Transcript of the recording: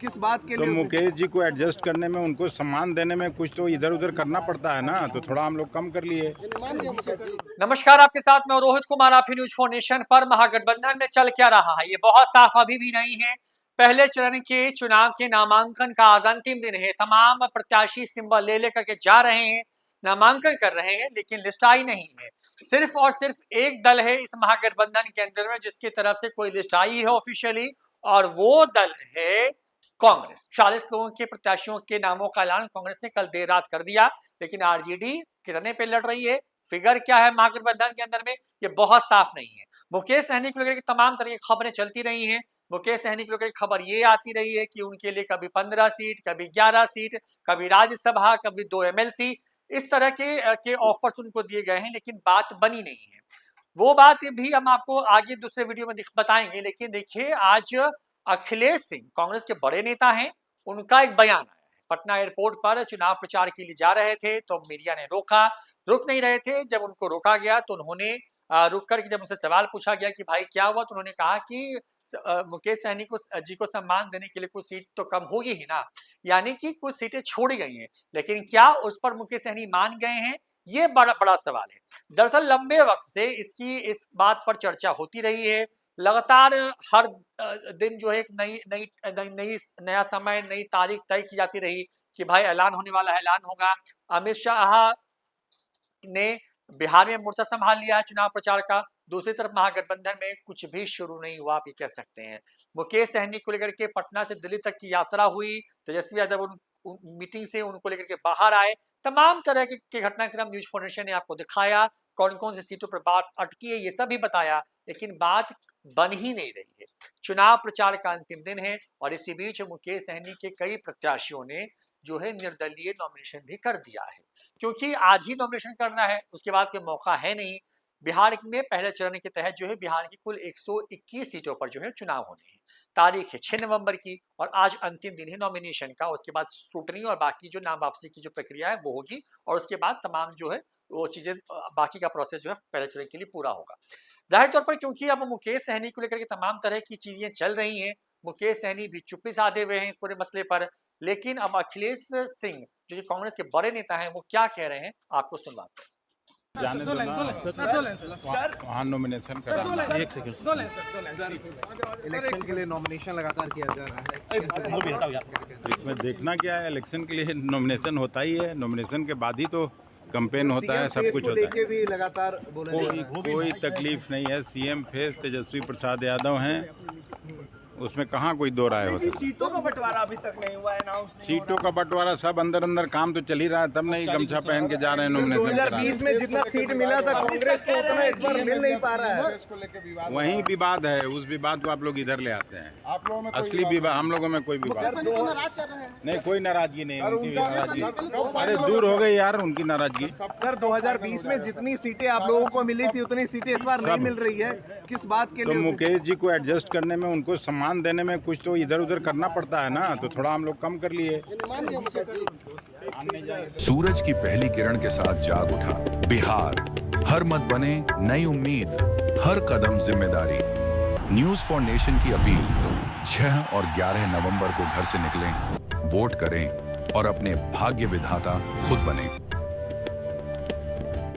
किस बात के तो लिए? मुकेश जी को एडजस्ट करने में, उनको सम्मान देने में कुछ तो इधर उधर करना पड़ता है ना, तो थोड़ा हम लोग कम कर लिए। नमस्कार, आपके साथ मैं रोहित कुमार। आप न्यूज फॉर नेशन पर महागठबंधन में चल क्या रहा है ये बहुत साफ अभी भी नहीं है। पहले चरण के चुनाव के नामांकन का आज अंतिम दिन है। तमाम प्रत्याशी सिंबल ले लेकर के जा रहे हैं, नामांकन कर रहे हैं, लेकिन लिस्ट आई नहीं है। सिर्फ और सिर्फ एक दल है इस महागठबंधन के अंदर में जिसकी तरफ से कोई लिस्ट आई है ऑफिशियली, और वो दल है कांग्रेस। 40 लोगों के प्रत्याशियों के नामों का ऐलान कांग्रेस ने कल देर रात कर दिया, लेकिन आरजेडी कितने पे लड़ रही है, फिगर क्या है महागठबंधन के अंदर में, ये बहुत साफ नहीं है। मुकेश सहनी को लेकर के तमाम तरह की खबरें चलती रही हैं। मुकेश सहनी को लेकर खबर ये आती रही है कि उनके लिए कभी 15 सीट, कभी 11 सीट, कभी राज्यसभा, कभी 2 एमएलसी, इस तरह के ऑफर्स उनको दिए गए हैं, लेकिन बात बनी नहीं है। वो बात भी हम आपको आगे दूसरे वीडियो में बताएंगे। लेकिन देखिए, आज अखिलेश सिंह कांग्रेस के बड़े नेता हैं, उनका एक बयान आया है। पटना एयरपोर्ट पर चुनाव प्रचार के लिए जा रहे थे तो मीडिया ने रोका, रुक नहीं रहे थे। जब उनको रोका गया तो उन्होंने रुक कर जब उनसे सवाल पूछा गया कि भाई क्या हुआ, तो उन्होंने कहा कि मुकेश सहनी जी को सम्मान देने के लिए कुछ सीट तो कम होगी ही ना, यानी कि कुछ सीटें छोड़ी गई हैं, लेकिन क्या उस पर मुकेश सहनी मान गए हैं, ये बड़ा सवाल है। दरअसल लंबे वक्त से इस बात पर चर्चा होती रही है। लगातार हर दिन जो है एक नया समय, नई तारीख तय की जाती रही कि भाई ऐलान होने वाला है, ऐलान होगा। अमित शाह ने बिहार में मोर्चा संभाल लिया है चुनाव प्रचार का। दूसरी तरफ महागठबंधन में कुछ भी शुरू नहीं हुआ, आप ये कह सकते हैं। मुकेश सहनी को लेकर के पटना से दिल्ली तक की यात्रा हुई, तेजस्वी यादव मीटिंग से उनको लेकर के बाहर आए। तमाम तरह के घटनाक्रम न्यूज फॉर नेशन ने आपको दिखाया, कौन कौन सी सीटों पर बात अटकी है ये सब भी बताया, लेकिन बात बन ही नहीं रही है। चुनाव प्रचार का अंतिम दिन है और इसी बीच मुकेश सहनी के कई प्रत्याशियों ने जो है निर्दलीय नॉमिनेशन भी कर दिया है, क्योंकि आज ही नॉमिनेशन करना है, उसके बाद कोई मौका है नहीं। बिहार में पहले चरण के तहत जो है बिहार की कुल 121 सीटों पर जो है चुनाव होने हैं। तारीख है 6 नवंबर की और आज अंतिम दिन है नॉमिनेशन का। उसके बाद स्क्रूटनी और बाकी जो नाम वापसी की जो प्रक्रिया है वो होगी, और उसके बाद तमाम जो है वो चीजें, बाकी का प्रोसेस जो है पहले चरण के लिए पूरा होगा। जाहिर तौर पर क्योंकि अब मुकेश सहनी को लेकर के तमाम तरह की चीजें चल रही हैं, मुकेश सहनी भी चुप्पी साधे हुए हैं इस पूरे मसले पर। लेकिन अब अखिलेश सिंह जो कि कांग्रेस के बड़े नेता हैं, वो क्या कह रहे हैं आपको सुनवाते हैं। जाने दो ना, वहाँ नॉमिनेशन कराना। एक सेकंड, इलेक्शन के लिए नॉमिनेशन लगातार किया जा रहा है, इसमें देखना क्या है, इलेक्शन के लिए नॉमिनेशन होता ही है, नॉमिनेशन के बाद ही तो कैंपेन होता है, सब कुछ होता है। भी लगातार कोई तकलीफ नहीं है। सीएम फेस तेजस्वी प्रसाद यादव हैं, उसमें कहाँ कोई दो राय हो सकती। सीटों का बंटवारा अभी तक नहीं हुआ है, अनाउंस नहीं। सीटों का बंटवारा सब अंदर अंदर काम तो चल ही रहा है, तब नहीं गमछा पहन के जा रहे हैं नॉमिनेशन 2020 में जितना सीट मिला था कांग्रेस को, उतना इस बार मिल नहीं पा रहा है। वही विवाद है, उस विवाद को आप लोग इधर ले आते हैं। आप लोगों में असली विवाद हम लोगों में कोई विवाद नहीं, कोई नाराजगी नहीं, उनकी नाराजगी अरे दूर हो गई यार, उनकी नाराजगी। सर 2020 में जितनी सीटें आप लोगों को मिली थी उतनी सीटें इस बार नहीं मिल रही है, किस बात के तो लिए? मुकेश जी को एडजस्ट करने में, उनको सम्मान देने में कुछ तो इधर उधर करना पड़ता है ना, तो थोड़ा हम लोग कम कर लिए। सूरज की पहली किरण के साथ जाग उठा बिहार, हर मत बने नई उम्मीद, हर कदम जिम्मेदारी। न्यूज फॉर नेशन की अपील, 6 और 11 नवंबर को घर से निकलें, वोट करें और अपने भाग्य विधाता खुद बने।